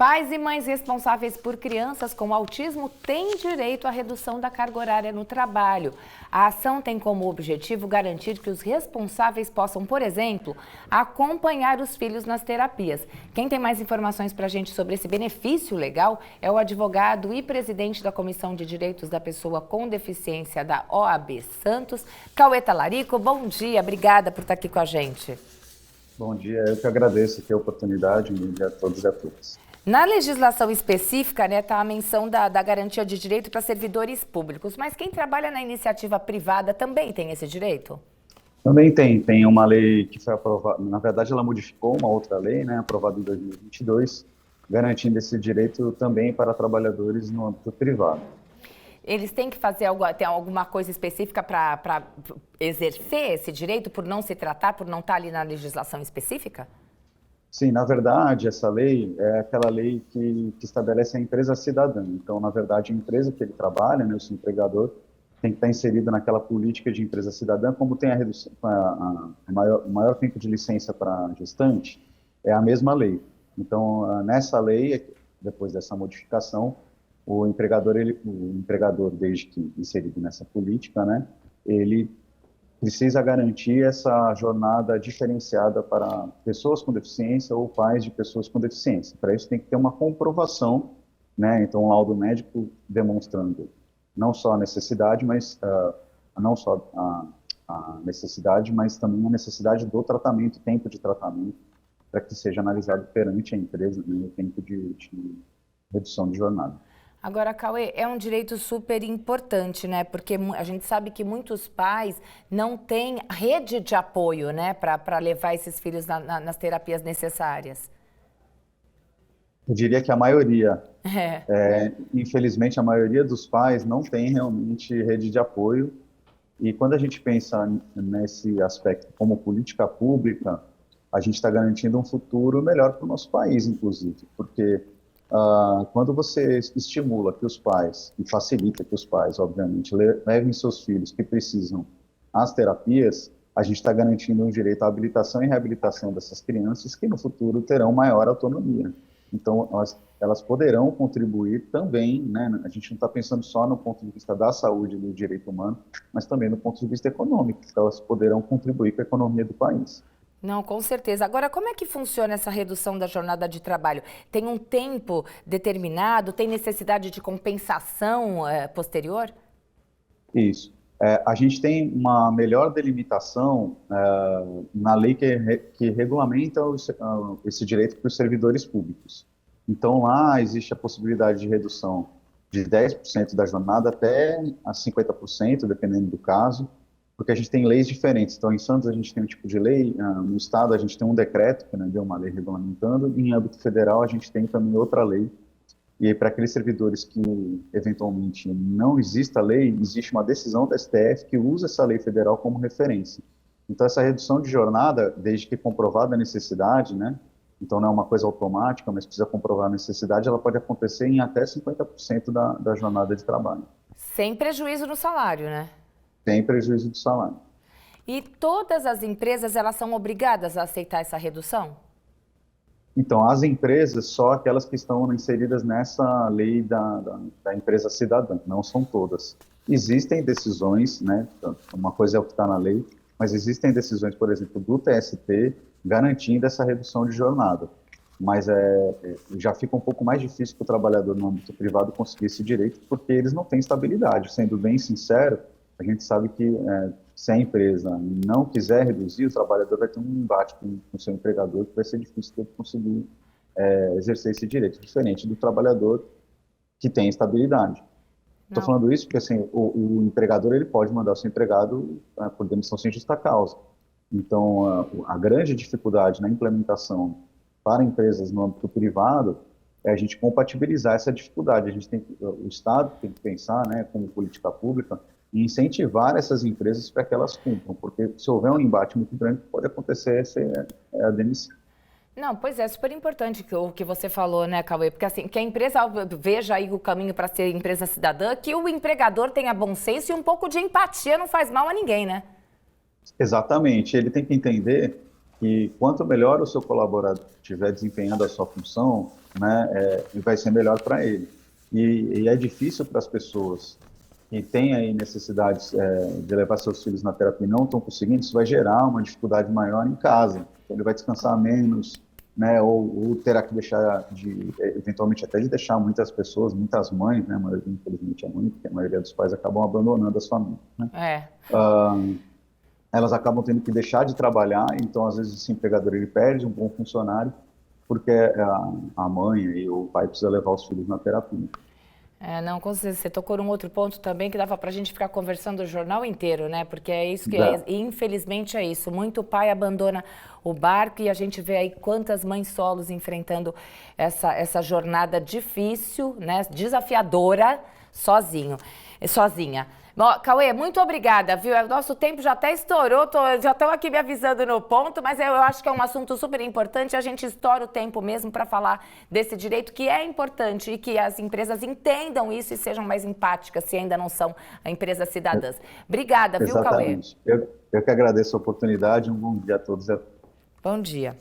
Pais e mães responsáveis por crianças com autismo têm direito à redução da carga horária no trabalho. A ação tem como objetivo garantir que os responsáveis possam, por exemplo, acompanhar os filhos nas terapias. Quem tem mais informações para a gente sobre esse benefício legal é o advogado e presidente da Comissão de Direitos da Pessoa com Deficiência da OAB Santos, Cauê Talarico. Bom dia, obrigada por estar aqui com a gente. Bom dia, eu que agradeço aqui a oportunidade, bom dia a todos e a todas. Na legislação específica, está a menção da garantia de direito para servidores públicos, mas quem trabalha na iniciativa privada também tem esse direito? Também tem uma lei que foi aprovada, na verdade ela modificou uma outra lei, aprovada em 2022, garantindo esse direito também para trabalhadores no âmbito privado. Eles têm que fazer tem alguma coisa específica para exercer esse direito, por não se tratar, por não estar ali na legislação específica? Sim, na verdade, essa lei é aquela lei que estabelece a empresa cidadã. Então, na verdade, a empresa que ele trabalha, o seu empregador, tem que estar inserido naquela política de empresa cidadã, como tem a redução, o maior tempo de licença para gestante, é a mesma lei. Então, nessa lei, depois dessa modificação, o empregador, desde que inserido nessa política, ele precisa garantir essa jornada diferenciada para pessoas com deficiência ou pais de pessoas com deficiência. Para isso tem que ter uma comprovação, então um laudo médico demonstrando não só a necessidade, mas não só a necessidade, mas também a necessidade do tratamento, tempo de tratamento, para que seja analisado perante a empresa o tempo de redução de jornada. Agora, Cauê, é um direito super importante, porque a gente sabe que muitos pais não têm rede de apoio, para levar esses filhos nas terapias necessárias. Eu diria que a maioria, infelizmente, a maioria dos pais não tem realmente rede de apoio. E quando a gente pensa nesse aspecto como política pública, a gente está garantindo um futuro melhor para o nosso país, inclusive, porque quando você estimula que os pais, e facilita que os pais, obviamente, levem seus filhos que precisam às terapias, a gente está garantindo um direito à habilitação e reabilitação dessas crianças que no futuro terão maior autonomia. Então, elas poderão contribuir também, a gente não está pensando só no ponto de vista da saúde e do direito humano, mas também no ponto de vista econômico, que elas poderão contribuir com a economia do país. Não, com certeza. Agora, como é que funciona essa redução da jornada de trabalho? Tem um tempo determinado? Tem necessidade de compensação posterior? Isso. A gente tem uma melhor delimitação na lei que regulamenta esse direito para os servidores públicos. Então, lá existe a possibilidade de redução de 10% da jornada até a 50%, dependendo do caso, porque a gente tem leis diferentes. Então, em Santos, a gente tem um tipo de lei, no Estado, a gente tem um decreto, que deu uma lei regulamentando, e em âmbito federal, a gente tem também outra lei. E aí, para aqueles servidores que, eventualmente, não exista lei, existe uma decisão da STF que usa essa lei federal como referência. Então, essa redução de jornada, desde que comprovada a necessidade, então não é uma coisa automática, mas precisa comprovar a necessidade, ela pode acontecer em até 50% da jornada de trabalho. Sem prejuízo no salário, Sem prejuízo do salário. E todas as empresas, elas são obrigadas a aceitar essa redução? Então, as empresas, só aquelas que estão inseridas nessa lei da empresa cidadã, não são todas. Existem decisões, uma coisa é o que está na lei, mas existem decisões, por exemplo, do TST, garantindo essa redução de jornada. Mas já fica um pouco mais difícil para o trabalhador no âmbito privado conseguir esse direito, porque eles não têm estabilidade. Sendo bem sincero, a gente sabe que se a empresa não quiser reduzir, o trabalhador vai ter um embate com o seu empregador, que vai ser difícil ele conseguir exercer esse direito, diferente do trabalhador que tem estabilidade. Estou falando isso porque assim, o empregador ele pode mandar o seu empregado por demissão sem justa causa. Então, a grande dificuldade na implementação para empresas no âmbito privado é a gente compatibilizar essa dificuldade. O Estado tem que pensar, como política pública, e incentivar essas empresas para que elas cumpram, porque se houver um embate muito grande, pode acontecer a demissão. Não, pois é, super importante o que você falou, Cauê? Porque assim, que a empresa veja aí o caminho para ser empresa cidadã, que o empregador tenha bom senso e um pouco de empatia não faz mal a ninguém, Exatamente, ele tem que entender que quanto melhor o seu colaborador estiver desempenhando a sua função, né, vai ser melhor para ele. E é difícil para as pessoas que têm aí necessidades de levar seus filhos na terapia e não estão conseguindo, isso vai gerar uma dificuldade maior em casa. Então, ele vai descansar menos, né, ou terá que deixar eventualmente até de deixar muitas pessoas, muitas mães, né, mas infelizmente é mãe, porque a maioria dos pais acabam abandonando as famílias, né? Elas acabam tendo que deixar de trabalhar, então às vezes esse empregador ele perde um bom funcionário porque a mãe e o pai precisa levar os filhos na terapia. Não, com certeza. Você tocou num outro ponto também que dava pra gente ficar conversando o jornal inteiro, né? Porque é isso que infelizmente é isso. Muito pai abandona o barco e a gente vê aí quantas mães solos enfrentando essa jornada difícil, né? Desafiadora, sozinha. Bom, Cauê, muito obrigada, viu? O nosso tempo já até estourou, já estão aqui me avisando no ponto, mas eu acho que é um assunto super importante, a gente estoura o tempo mesmo para falar desse direito que é importante e que as empresas entendam isso e sejam mais empáticas, se ainda não são empresas cidadãs. Obrigada, viu, Cauê? Exatamente. Eu que agradeço a oportunidade, um bom dia a todos. Bom dia.